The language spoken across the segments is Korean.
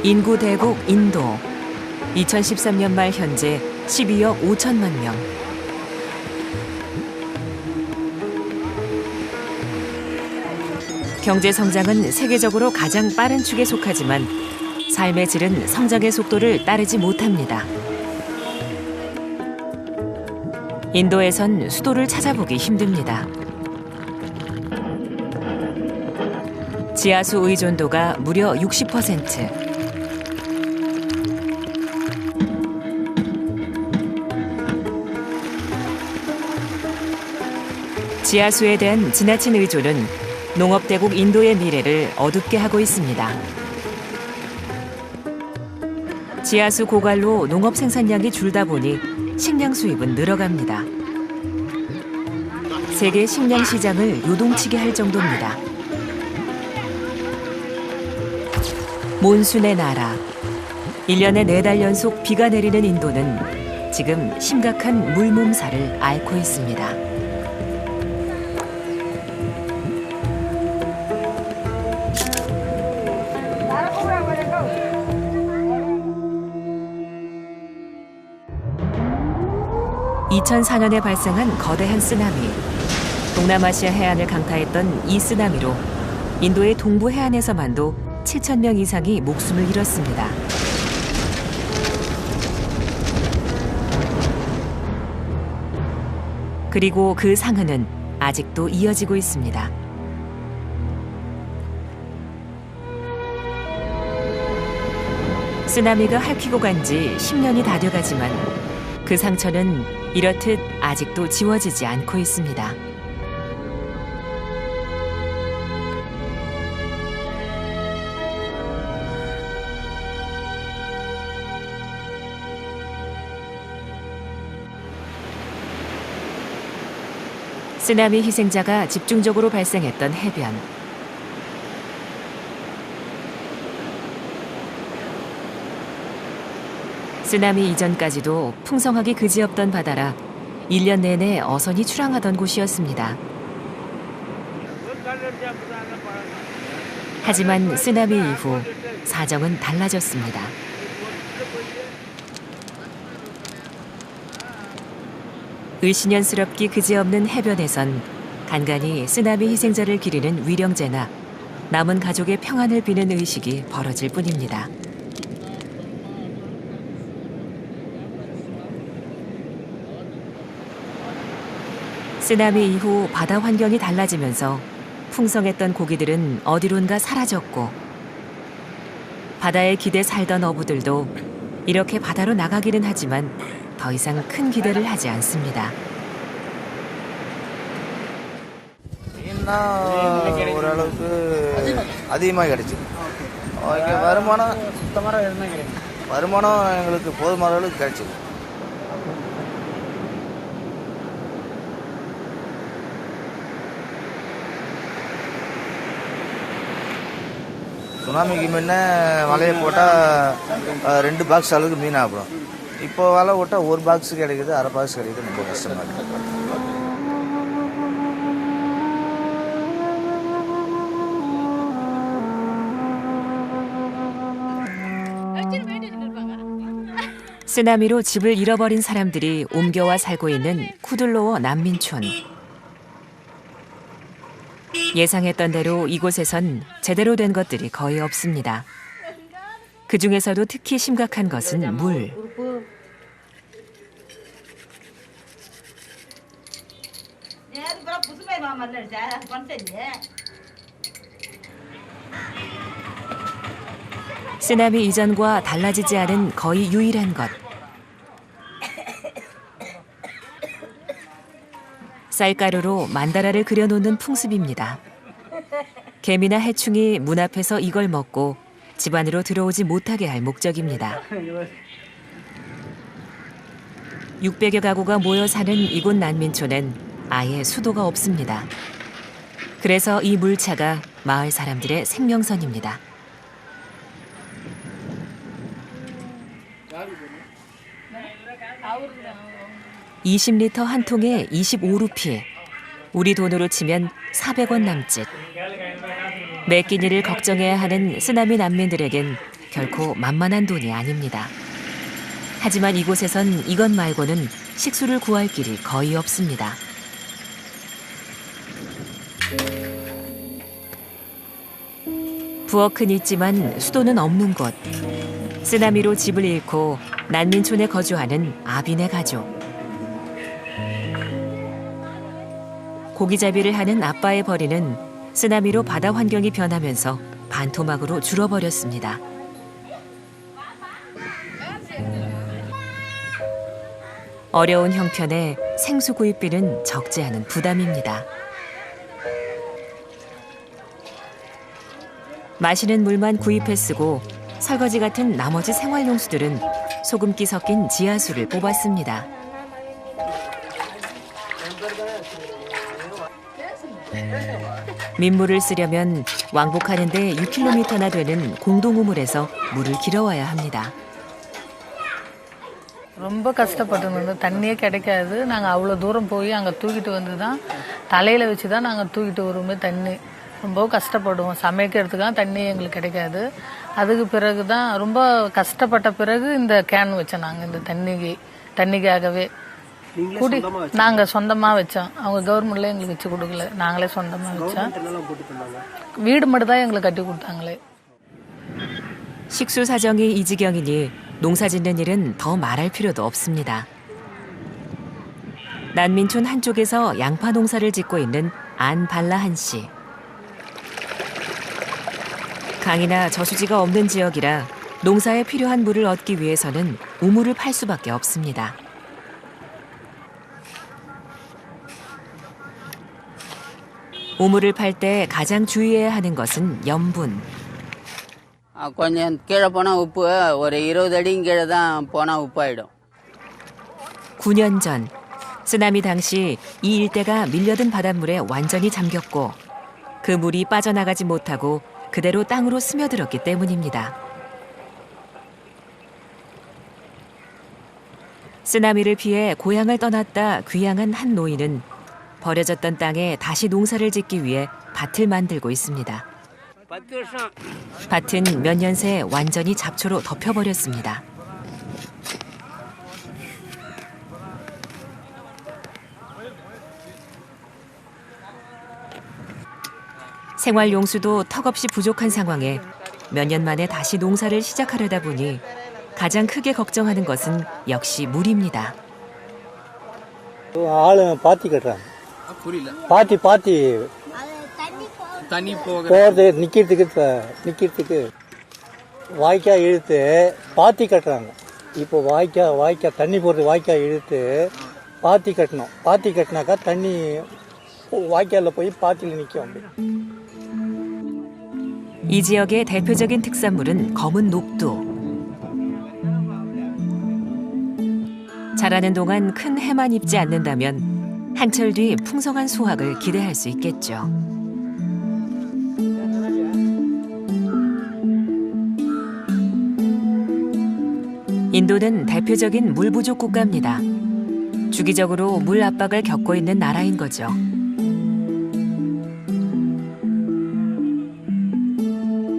인구 대국 인도. 2013년 말 현재 12억 5천만 명. 경제 성장은 세계적으로 가장 빠른 축에 속하지만 삶의 질은 성장의 속도를 따르지 못합니다. 인도에선 수도를 찾아보기 힘듭니다. 지하수 의존도가 무려 60%. 지하수에 대한 지나친 의존은 농업대국 인도의 미래를 어둡게 하고 있습니다. 지하수 고갈로 농업 생산량이 줄다 보니 식량 수입은 늘어갑니다. 세계 식량 시장을 요동치게 할 정도입니다. 몬순의 나라. 1년에 4달 연속 비가 내리는 인도는 지금 심각한 물몸살을 앓고 있습니다. (2004년에) 발생한 거대한 쓰나미. 동남아시아 해안을 강타했던 이 쓰나미로 인도의 동부 해안에서만도 7,000명 이상이 목숨을 잃었습니다. 그리고 그 상흔은 아직도 이어지고 있습니다. 쓰나미가 핥히고 간 지 10년이 다 돼가지만 그 상처는 이렇듯 아직도 지워지지 않고 있습니다. 쓰나미 희생자가 집중적으로 발생했던 해변. 쓰나미 이전까지도 풍성하기 그지없던 바다라 1년 내내 어선이 출항하던 곳이었습니다. 하지만 쓰나미 이후 사정은 달라졌습니다. 을씨년스럽기 그지없는 해변에선 간간히 쓰나미 희생자를 기리는 위령제나 남은 가족의 평안을 비는 의식이 벌어질 뿐입니다. 쓰나미 이후 바다 환경이 달라지면서 풍성했던 고기들은 어디론가 사라졌고 바다에 기대 살던 어부들도 이렇게 바다로 나가기는 하지만 더 이상 큰 기대를 하지 않습니다. அதிகமாக கிடைச்சு வருமானம் எங்களுக்கு போதுமான அளவுக்கு கிடைச்சிது. சுனாமிக்கு முன்ன வலையை போட்டால் 2 பாக்ஸ் அளவுக்கு மீன் ஆகும். இப்போ வலை போட்டால் 1 பாக்ஸ் கிடைக்குது, அரை பாக்ஸ் கிடைக்குது. ரொம்ப கஷ்டமாக இருக்குது. 쓰나미로 집을 잃어버린 사람들이 옮겨와 살고 있는 쿠들로어 난민촌. 예상했던 대로 이곳에선 제대로 된 것들이 거의 없습니다. 그 중에서도 특히 심각한 것은 물. 쓰나미 이전과 달라지지 않은 거의 유일한 것. 쌀가루로 만다라를 그려놓는 풍습입니다. 개미나 해충이 문 앞에서 이걸 먹고 집 안으로 들어오지 못하게 할 목적입니다. 600여 가구가 모여 사는 이곳 난민촌엔 아예 수도가 없습니다. 그래서 이 물차가 마을 사람들의 생명선입니다. 20리터 한 통에 25루피. 우리 돈으로 치면 400원 남짓. 매 끼니를 걱정해야 하는 쓰나미 난민들에겐 결코 만만한 돈이 아닙니다. 하지만 이곳에선 이것 말고는 식수를 구할 길이 거의 없습니다. 부엌은 있지만 수도는 없는 곳. 쓰나미로 집을 잃고 난민촌에 거주하는 아빈의 가족. 고기잡이를 하는 아빠의 벌이는 쓰나미로 바다 환경이 변하면서 반토막으로 줄어버렸습니다. 어려운 형편에 생수 구입비는 적지 않은 부담입니다. 마시는 물만 구입해 쓰고 설거지 같은 나머지 생활용수들은 소금기 섞인 지하수를 뽑았습니다. 민물을 쓰려면 왕복하는데 6km나 되는 공동우물에서 물을 길어와야 합니다. ரொம்ப கஷ்டப்பட்டு இருந்தோம். தண்ணியே கிடைக்காது. நாங்கள் அவ்வளோ தூரம் போய் அங்கே தூக்கிட்டு வந்து தான் தலையில் வச்சு தான் நாங்கள் தூக்கிட்டு வருவோமே தண்ணி. ரொம்ப கஷ்டப்படுவோம். சமைக்கிறதுக்காக தண்ணி எங்களுக்கு கிடைக்காது. அதுக்கு பிறகு தான் ரொம்ப கஷ்டப்பட்ட பிறகு இந்த கேன் வச்சோம் நாங்கள் இந்த தண்ணிக்காகவே. குடி நாங்கள் சொந்தமாக வச்சோம். அவங்க கவர்மெண்ட்ல எங்களுக்கு வச்சு கொடுக்கல. நாங்களே சொந்தமாக வச்சோம். வீடு மட்டும் தான் எங்களுக்கு கட்டி கொடுத்தாங்களே. 식수 사정이 이 지경이니 농사짓는 일은 더 말할 필요도 없습니다. 난민촌 한쪽에서 양파 농사를 짓고 있는 안 발라한 씨. 강이나 저수지가 없는 지역이라 농사에 필요한 물을 얻기 위해서는 우물을 팔 수밖에 없습니다. 우물을 팔 때 가장 주의해야 하는 것은 염분. கொஞ்சம் கீழே போனால் உப்பு ஒரு 20 அடியும் கீழே தான் போனால் உப்பாயிடும். 9년 전 쓰나미 당시 이 일대가 밀려든 바닷물에 완전히 잠겼고 그 물이 빠져나가지 못하고 그대로 땅으로 스며들었기 때문입니다. 쓰나미를 피해 고향을 떠났다 귀향한 한 노인은 버려졌던 땅에 다시 농사를 짓기 위해 밭을 만들고 있습니다. 밭은 몇 년 새 완전히 잡초로 덮여버렸습니다. 생활용수도 턱없이 부족한 상황에 몇 년 만에 다시 농사를 시작하려다 보니 가장 크게 걱정하는 것은 역시 물입니다. ஆளு பாத்தி கட்டுறாங்க. பாத்தி தண்ணி போகிறது நிக்கிறதுக்கு வாய்க்கால் இழுத்து பாத்தி கட்டுறாங்க. இப்போ வாய்க்கால் தண்ணி போகிறது வாய்க்கால் இழுத்து பாத்தி கட்டணும். பாத்தி கட்டினாக்கா தண்ணி வாய்க்காலில் போய் பாத்தியில் நிற்கும். 이 지역의 대표적인 특산물은 검은 녹두. 자라는 동안 큰 해만 입지 않는다면 한철 뒤 풍성한 수확을 기대할 수 있겠죠. 인도는 대표적인 물 부족 국가입니다. 주기적으로 물 압박을 겪고 있는 나라인 거죠.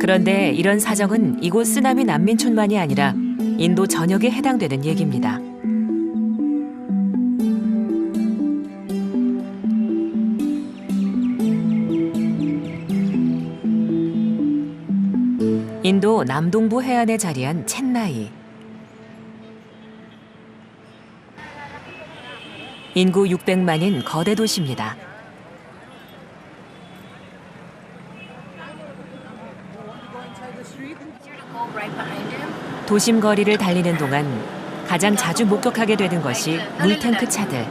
그런데 이런 사정은 이곳 쓰나미 난민촌만이 아니라 인도 전역에 해당되는 얘기입니다. 인도 남동부 해안에 자리한 첸나이. 인구 600만인 거대 도시입니다. 도심 거리를 달리는 동안 가장 자주 목격하게 되는 것이 물탱크 차들.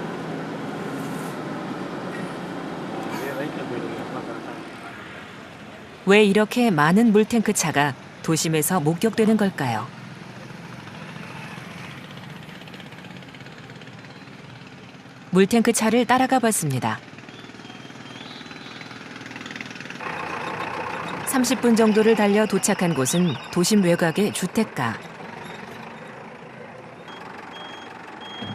왜 이렇게 많은 물탱크 차가 도심에서 목격되는 걸까요? 물탱크 차를 따라가 봤습니다. 30분 정도를 달려 도착한 곳은 도심 외곽의 주택가.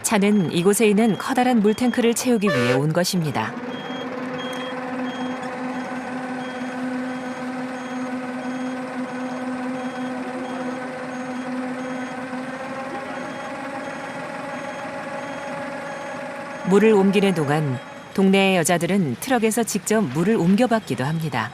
차는 이곳에 있는 커다란 물탱크를 채우기 위해 온 것입니다. 물을 옮기는 동안 동네의 여자들은 트럭에서 직접 물을 옮겨받기도 합니다.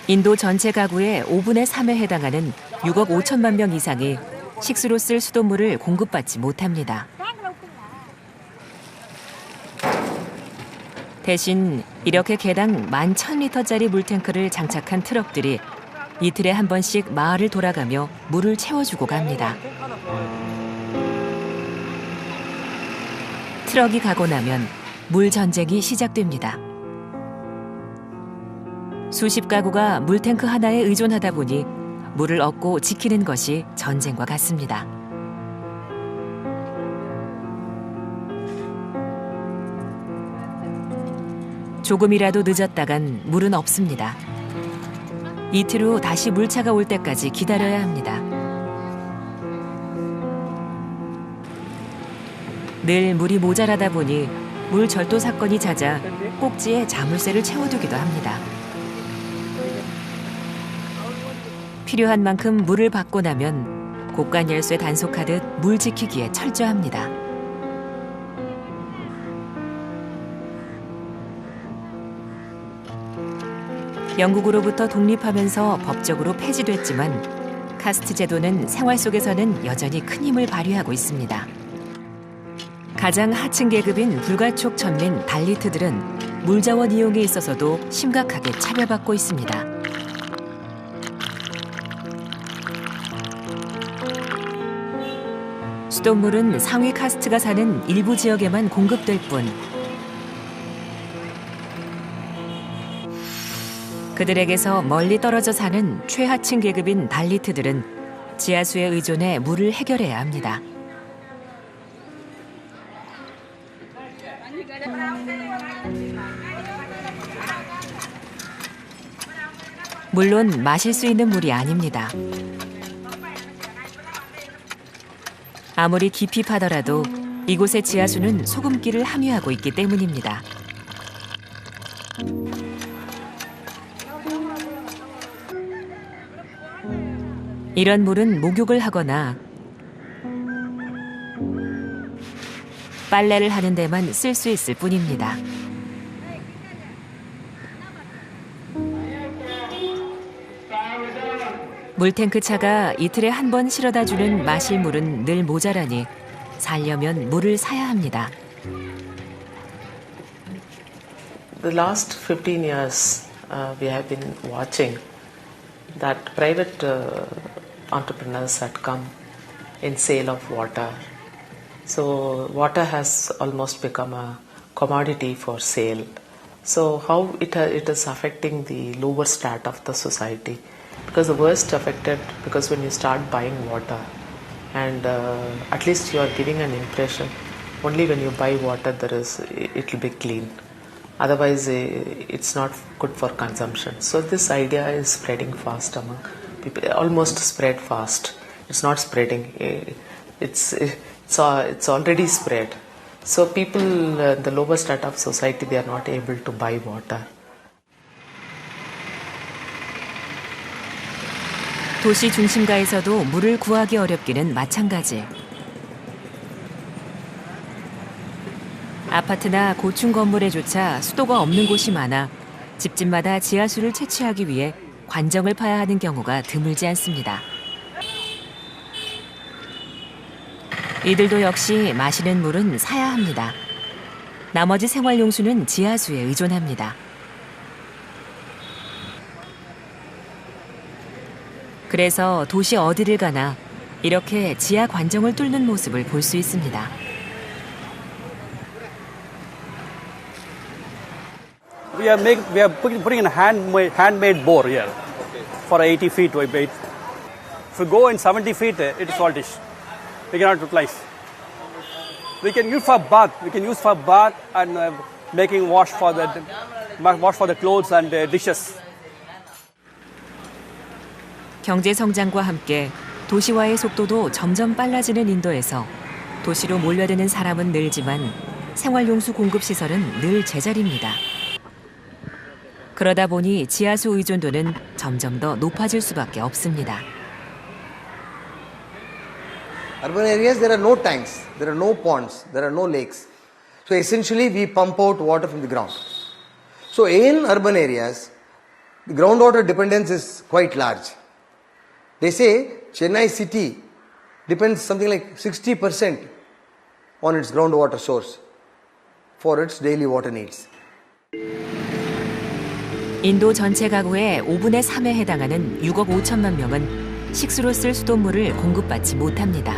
인도 전체 가구의 5분의 3에 해당하는 6억 5천만 명 이상이 식수로 쓸 수돗물을 공급받지 못합니다. 대신 이렇게 개당 11,000리터짜리 물탱크를 장착한 트럭들이 이틀에 한 번씩 마을을 돌아가며 물을 채워주고 갑니다. 트럭이 가고 나면 물 전쟁이 시작됩니다. 수십 가구가 물탱크 하나에 의존하다 보니 물을 얻고 지키는 것이 전쟁과 같습니다. 조금이라도 늦었다간 물은 없습니다. 이틀 후 다시 물차가 올 때까지 기다려야 합니다. 늘 물이 모자라다 보니 물 절도 사건이 잦아 꼭지에 자물쇠를 채워두기도 합니다. 필요한 만큼 물을 받고 나면 곡간 열쇠 단속하듯 물 지키기에 철저합니다. 영국으로부터 독립하면서 법적으로 폐지됐지만 카스트 제도는 생활 속에서는 여전히 큰 힘을 발휘하고 있습니다. 가장 하층 계급인 불가촉 천민 달리트들은 물자원 이용에 있어서도 심각하게 차별받고 있습니다. 수돗물은 상위 카스트가 사는 일부 지역에만 공급될 뿐 그들에게서 멀리 떨어져 사는 최하층 계급인 달리트들은 지하수에 의존해 물을 해결해야 합니다. 물론 마실 수 있는 물이 아닙니다. 아무리 깊이 파더라도 이곳의 지하수는 소금기를 함유하고 있기 때문입니다. 이런 물은 목욕을 하거나 빨래를 하는 데만 쓸 수 있을 뿐입니다. 물탱크 차가 이틀에 한 번 실어다 주는 마실 물은 늘 모자라니 살려면 물을 사야 합니다. The last 15 years, we have been watching that private entrepreneurs had come in sale of water. So water has almost become a commodity for sale. So how it is affecting the lower strata of the society? Because the worst affected, because when you start buying water, and at least you are giving an impression, only when you buy water it will be clean. Otherwise, it's not good for consumption. So this idea is spreading fast among people, almost spread fast. It's not spreading. It's already spread. So people, the lower strata of society, they are not able to buy water. 도시 중심가에서도 물을 구하기 어렵기는 마찬가지. 아파트나 고층 건물에조차 수도가 없는 곳이 많아 집집마다 지하수를 채취하기 위해 관정을 파야 하는 경우가 드물지 않습니다. 이들도 역시 마시는 물은 사야 합니다. 나머지 생활용수는 지하수에 의존합니다. 그래서 도시 어디를 가나 이렇게 지하 관정을 뚫는 모습을 볼 수 있습니다. We are putting in a handmade bore here for 80 feet. If you go in 70 feet, it is saltish. We cannot utilize. We can use for bath. We can use for bath and making wash for the clothes and dishes. 경제 성장과 함께 도시화의 속도도 점점 빨라지는 인도에서 도시로 몰려드는 사람은 늘지만 생활용수 공급 시설은 늘 제자리입니다. 그러다 보니 지하수 의존도는 점점 더 높아질 수밖에 없습니다. Urban areas, there are no tanks, there are no ponds, there are no lakes. So essentially we pump out water from the ground. So in urban areas, the groundwater dependence is quite large. They say Chennai city depends something like 60% on its groundwater source for its daily water needs. 인도 전체 가구의 5분의 3에 해당하는 6억 5천만 명은 식수로 쓸 수돗물을 공급받지 못합니다.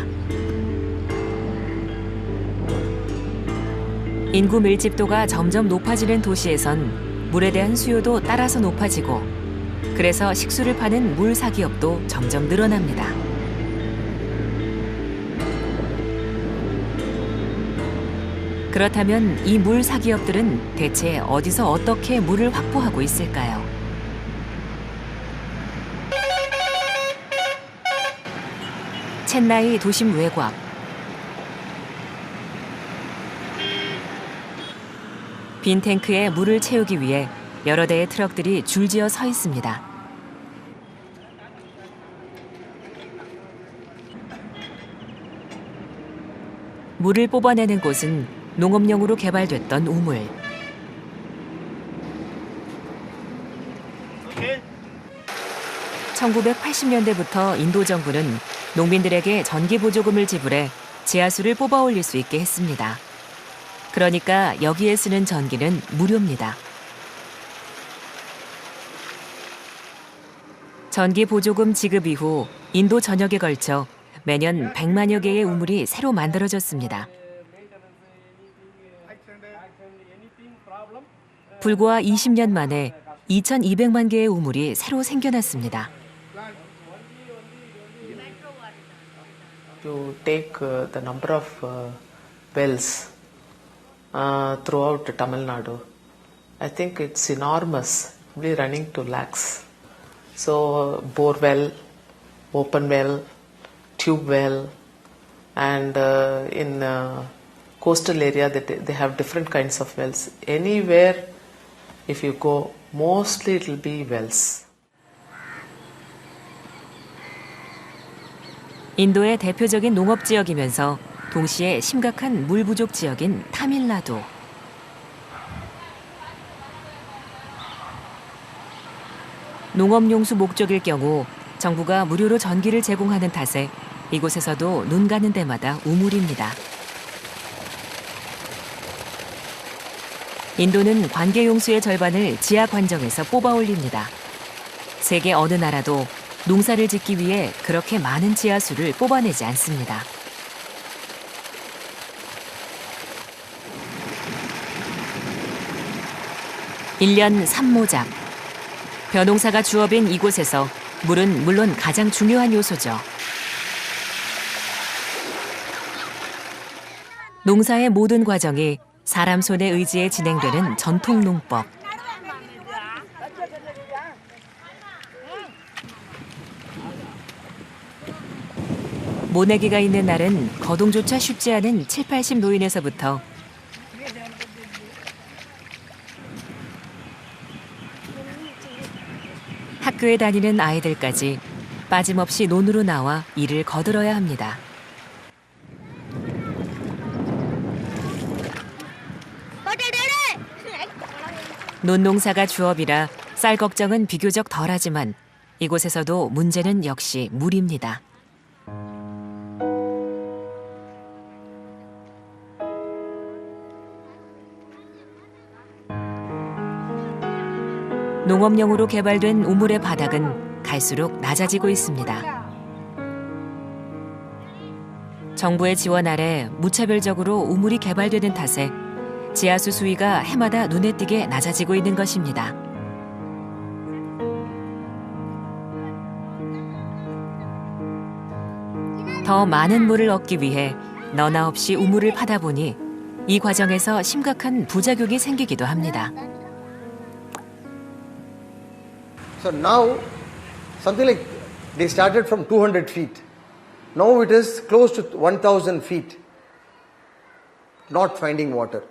인구 밀집도가 점점 높아지는 도시에선 물에 대한 수요도 따라서 높아지고 그래서 식수를 파는 물 사기업도 점점 늘어납니다. 그렇다면 이 물 사기업들은 대체 어디서 어떻게 물을 확보하고 있을까요? 첸나이 도심 외곽. 빈 탱크에 물을 채우기 위해 여러 대의 트럭들이 줄지어 서 있습니다. 물을 뽑아내는 곳은 농업용으로 개발됐던 우물. (1980년대부터) 인도 정부는 농민들에게 전기 보조금을 지불해 지하수를 뽑아 올릴 수 있게 했습니다. 그러니까 여기에 쓰는 전기는 무료입니다. 전기 보조금 지급 이후 인도 전역에 걸쳐 매년 100만여 개의 우물이 새로 만들어졌습니다. 불과 20년 만에 2,200만 개의 우물이 새로 생겨났습니다. To take the number of wells throughout Tamil Nadu, I think it's enormous, probably running to lakhs. So bore well, open well, tube well, and in coastal area they have different kinds of wells. Anywhere if you go, mostly it will be wells. 인도의 대표적인 농업 지역이면서 동시에 심각한 물 부족 지역인 타밀나두. 농업용수 목적일 경우 정부가 무료로 전기를 제공하는 탓에 이곳에서도 눈 가는 데마다 우물입니다. 인도는 관계용수의 절반을 지하 관정에서 뽑아 올립니다. 세계 어느 나라도 농사를 짓기 위해 그렇게 많은 지하수를 뽑아내지 않습니다. (1년 3모작) 벼농사가 주업인 이곳에서 물은 물론 가장 중요한 요소죠. 농사의 모든 과정이 사람 손에 의지해 진행되는 전통 농법. 모내기가 있는 날은 거동조차 쉽지 않은 7, 80 노인에서부터 학교에 다니는 아이들까지 빠짐없이 논으로 나와 일을 거들어야 합니다. 논농사가 주업이라 쌀 걱정은 비교적 덜하지만 이곳에서도 문제는 역시 물입니다. 농업용으로 개발된 우물의 바닥은 갈수록 낮아지고 있습니다. 정부의 지원 아래 무차별적으로 우물이 개발되는 탓에 지하수 수위가 해마다 눈에 띄게 낮아지고 있는 것입니다. 더 많은 물을 얻기 위해 너나 없이 우물을 파다 보니 이 과정에서 심각한 부작용이 생기기도 합니다. So now, something like they started from 200 feet. Now it is close to 1,000 feet, not finding water.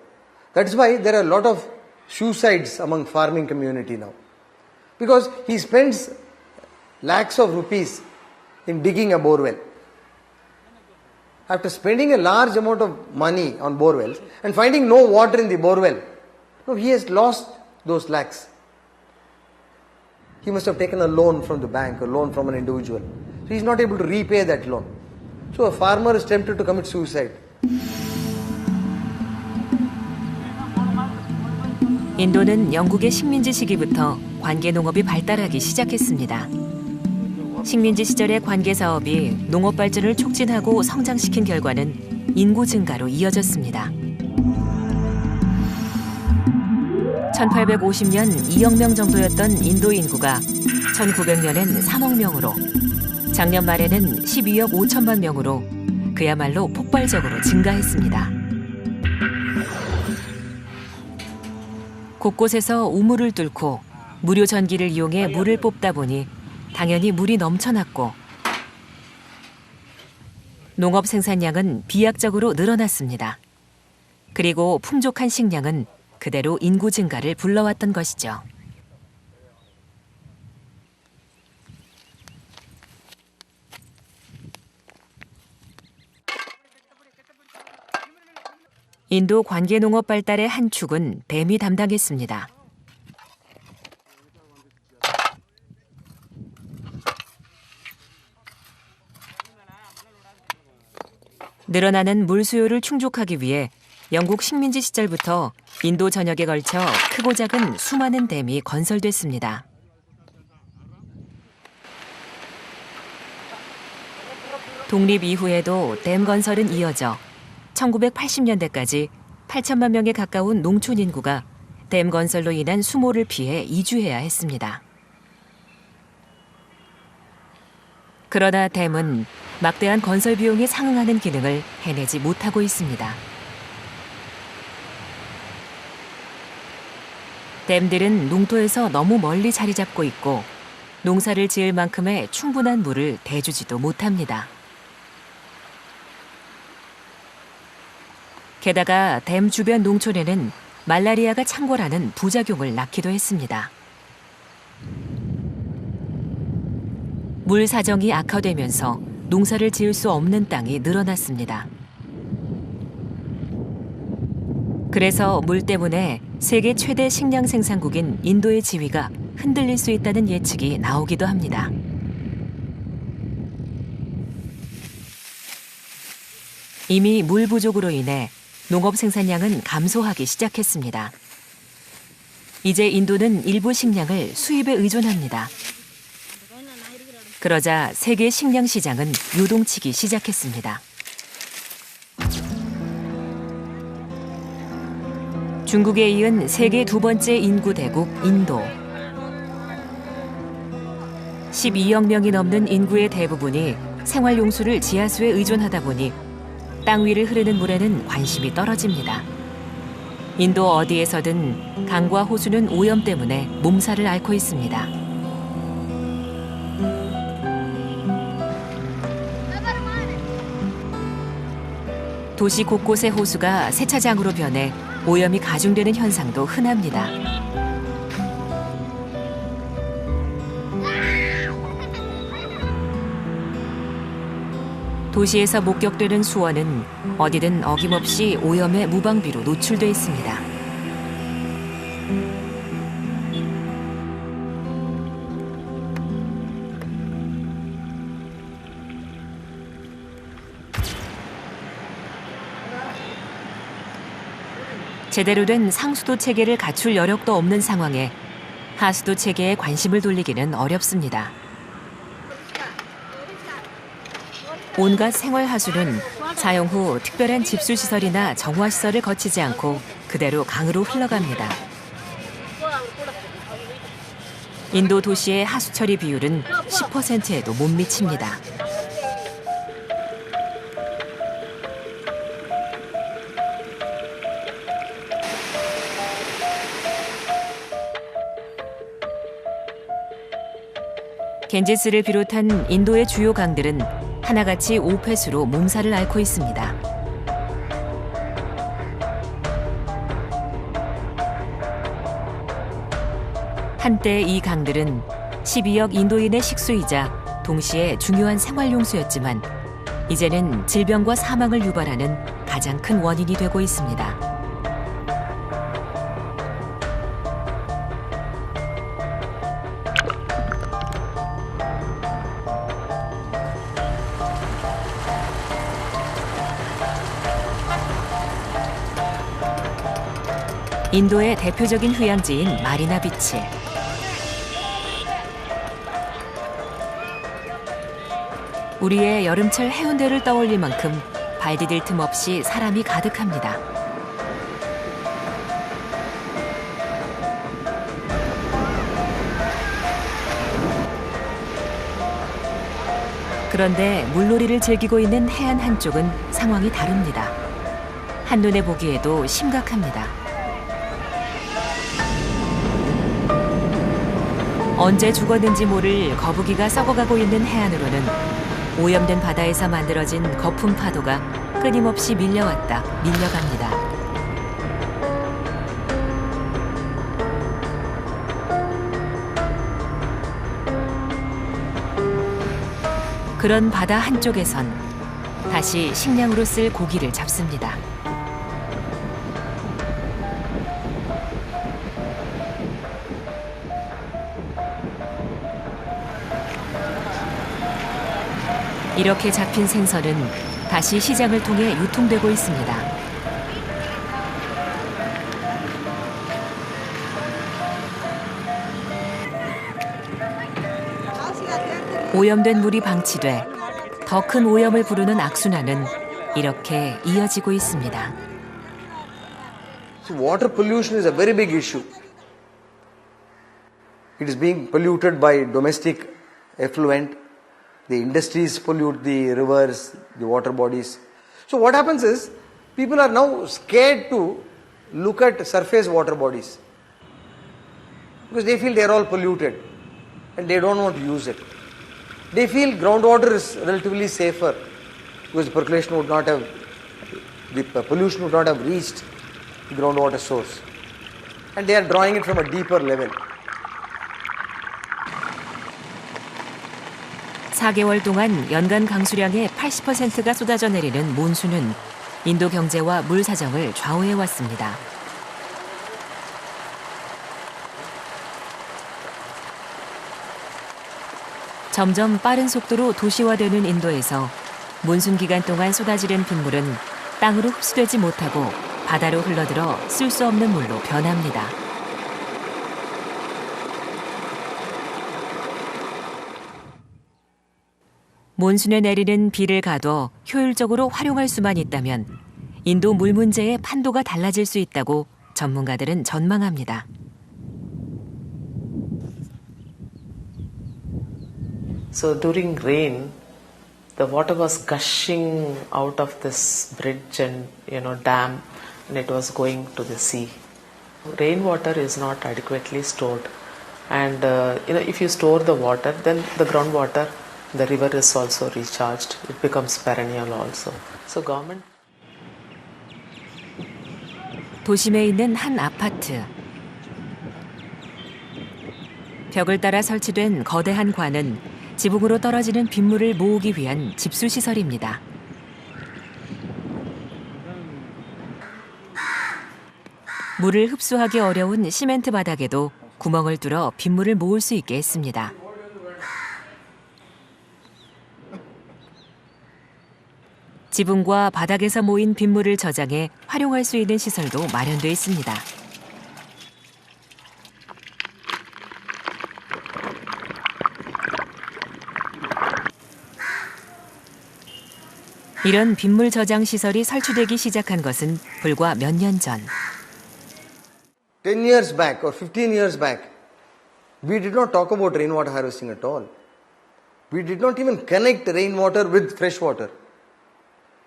That's why there are a lot of suicides among farming community now. Because he spends lakhs of rupees in digging a borewell. After spending a large amount of money on borewells and finding no water in the borewell, no, he has lost those lakhs. He must have taken a loan from the bank, a loan from an individual. So he is not able to repay that loan. So a farmer is tempted to commit suicide. 인도는 영국의 식민지 시기부터 관계 농업이 발달하기 시작했습니다. 식민지 시절의 관계 사업이 농업 발전을 촉진하고 성장시킨 결과는 인구 증가로 이어졌습니다. 1850년 2억 명 정도였던 인도 인구가 1900년엔 3억 명으로, 작년 말에는 12억 5천만 명으로 그야말로 폭발적으로 증가했습니다. 곳곳에서 우물을 뚫고 무료 전기를 이용해 물을 뽑다 보니 당연히 물이 넘쳐났고 농업 생산량은 비약적으로 늘어났습니다. 그리고 풍족한 식량은 그대로 인구 증가를 불러왔던 것이죠. 인도 관계 농업 발달의 한 축은 뱀이 담당했습니다. 늘어나는 물 수요를 충족하기 위해 영국 식민지 시절부터 인도 전역에 걸쳐 크고 작은 수많은 댐이 건설됐습니다. 독립 이후에도 댐 건설은 이어져 1980년대까지 8천만 명에 가까운 농촌 인구가 댐 건설로 인한 수모를 피해 이주해야 했습니다. 그러나 댐은 막대한 건설 비용에 상응하는 기능을 해내지 못하고 있습니다. 댐들은 농토에서 너무 멀리 자리 잡고 있고 농사를 지을 만큼의 충분한 물을 대주지도 못합니다. 게다가 댐 주변 농촌에는 말라리아가 창궐하는 부작용을 낳기도 했습니다. 물 사정이 악화되면서 농사를 지을 수 없는 땅이 늘어났습니다. 그래서 물 때문에 세계 최대 식량 생산국인 인도의 지위가 흔들릴 수 있다는 예측이 나오기도 합니다. 이미 물 부족으로 인해 농업 생산량은 감소하기 시작했습니다. 이제 인도는 일부 식량을 수입에 의존합니다. 그러자 세계 식량 시장은 요동치기 시작했습니다. 중국에 이은 세계 두 번째 인구 대국 인도. 12억 명이 넘는 인구의 대부분이 생활용수를 지하수에 의존하다 보니 땅 위를 흐르는 물에는 관심이 떨어집니다. 인도 어디에서든 강과 호수는 오염 때문에 몸살을 앓고 있습니다. 도시 곳곳의 호수가 세차장으로 변해 오염이 가중되는 현상도 흔합니다. 도시에서 목격되는 수원은 어디든 어김없이 오염의 무방비로 노출돼 있습니다. 제대로 된 상수도 체계를 갖출 여력도 없는 상황에 하수도 체계에 관심을 돌리기는 어렵습니다. 온갖 생활하수는 사용 후 특별한 집수시설이나 정화시설을 거치지 않고 그대로 강으로 흘러갑니다. 인도 도시의 하수 처리 비율은 10%에도 못 미칩니다. 겐지스를 비롯한 인도의 주요 강들은 하나같이 오폐수로 몸살을 앓고 있습니다. 한때 이 강들은 12억 인도인의 식수이자 동시에 중요한 생활용수였지만 이제는 질병과 사망을 유발하는 가장 큰 원인이 되고 있습니다. 인도의 대표적인 휴양지인 마리나 비치. 우리의 여름철 해운대를 떠올릴 만큼 발 디딜 틈 없이 사람이 가득합니다. 그런데 물놀이를 즐기고 있는 해안 한쪽은 상황이 다릅니다. 한눈에 보기에도 심각합니다. 언제 죽었는지 모를 거북이가 썩어가고 있는 해안으로는 오염된 바다에서 만들어진 거품 파도가 끊임없이 밀려왔다 밀려갑니다. 그런 바다 한쪽에선 다시 식량으로 쓸 고기를 잡습니다. 이렇게 잡힌 생선은 다시 시장을 통해 유통되고 있습니다. 오염된 물이 방치돼 더 큰 오염을 부르는 악순환은 이렇게 이어지고 있습니다. So water pollution is a very big issue. It is being polluted by domestic effluent. The industries pollute the rivers, the water bodies. So what happens is, people are now scared to look at surface water bodies because they feel they are all polluted and they don't want to use it. They feel groundwater is relatively safer because the pollution would not have reached the groundwater source, and they are drawing it from a deeper level. 4개월 동안 연간 강수량의 80%가 쏟아져 내리는 몬순은 인도 경제와 물 사정을 좌우해 왔습니다. 점점 빠른 속도로 도시화되는 인도에서 몬순 기간 동안 쏟아지는 빗물은 땅으로 흡수되지 못하고 바다로 흘러들어 쓸 수 없는 물로 변합니다. 몬순에 내리는 비를 가둬 효율적으로 활용할 수만 있다면 인도 물 문제의 판도가 달라질 수 있다고 전문가들은 전망합니다. So during rain, the water was gushing out of this bridge and dam, and it was going to the sea. Rainwater is not adequately stored, and if you store the water, then the groundwater, the river is also recharged. It becomes perennial also. So government. 도심에 있는 한 아파트. 벽을 따라 설치된 거대한 관은 지붕으로 떨어지는 빗물을 모으기 위한 집수시설입니다. 물을 흡수하기 어려운 시멘트 바닥에도 구멍을 뚫어 빗물을 모을 수 있게 했습니다. 지붕과 바닥에서 모인 빗물을 저장해 활용할 수 있는 시설도 마련돼 있습니다. 이런 빗물 저장 시설이 설치되기 시작한 것은 불과 몇 년 전. 10 years back or 15 years back, we did not talk about rainwater harvesting at all. We did not even connect rainwater with fresh water.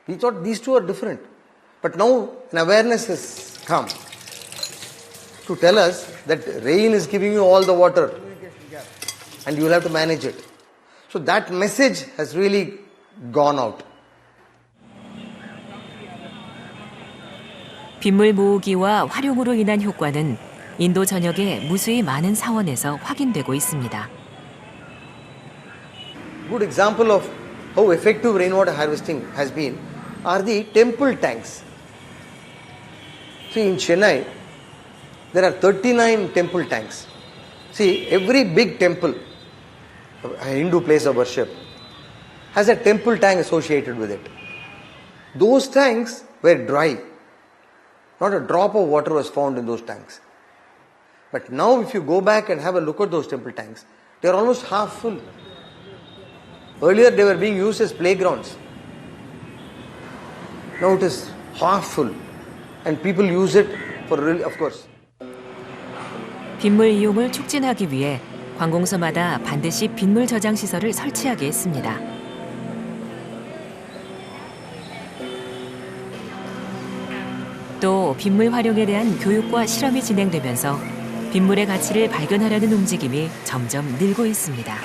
We thought these two are different. But now an awareness has come to tell us that rain is giving you all the water and you will have to manage it. So that message has really gone out. 빗물 모으기와 활용으로 인한 효과는 인도 전역의 무수히 많은 사원에서 확인되고 있습니다. Good example of how effective rainwater harvesting has been are the temple tanks. See, in Chennai, there are 39 temple tanks. See, every big temple, a Hindu place of worship, has a temple tank associated with it. Those tanks were dry. Not a drop of water was found in those tanks. But now if you go back and have a look at those temple tanks, they are almost half full. Earlier they were being used as playgrounds. Now it is half full. And people use it for, of course. 빗물 이용을 촉진하기 위해 관공서마다 반드시 빗물 저장 시설을 설치하게 했습니다. 또 빗물 활용에 대한 교육과 실험이 진행되면서 빗물의 가치를 발견하려는 움직임이 점점 늘고 있습니다.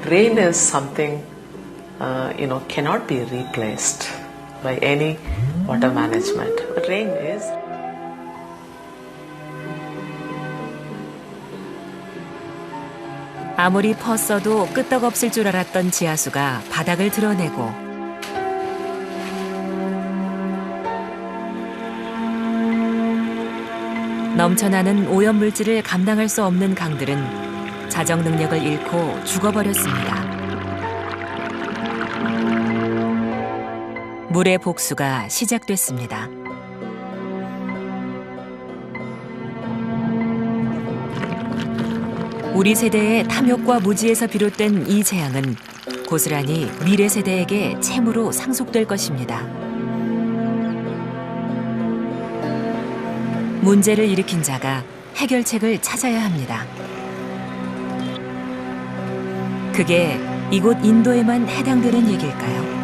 Rain is something cannot be replaced by any water management. But rain is 아무리 퍼써도 끄떡없을 줄 알았던 지하수가 바닥을 드러내고 넘쳐나는 오염물질을 감당할 수 없는 강들은 자정 능력을 잃고 죽어버렸습니다. 물의 복수가 시작됐습니다. 우리 세대의 탐욕과 무지에서 비롯된 이 재앙은 고스란히 미래 세대에게 채무로 상속될 것입니다. 문제를 일으킨 자가 해결책을 찾아야 합니다. 그게 이곳 인도에만 해당되는 얘기일까요?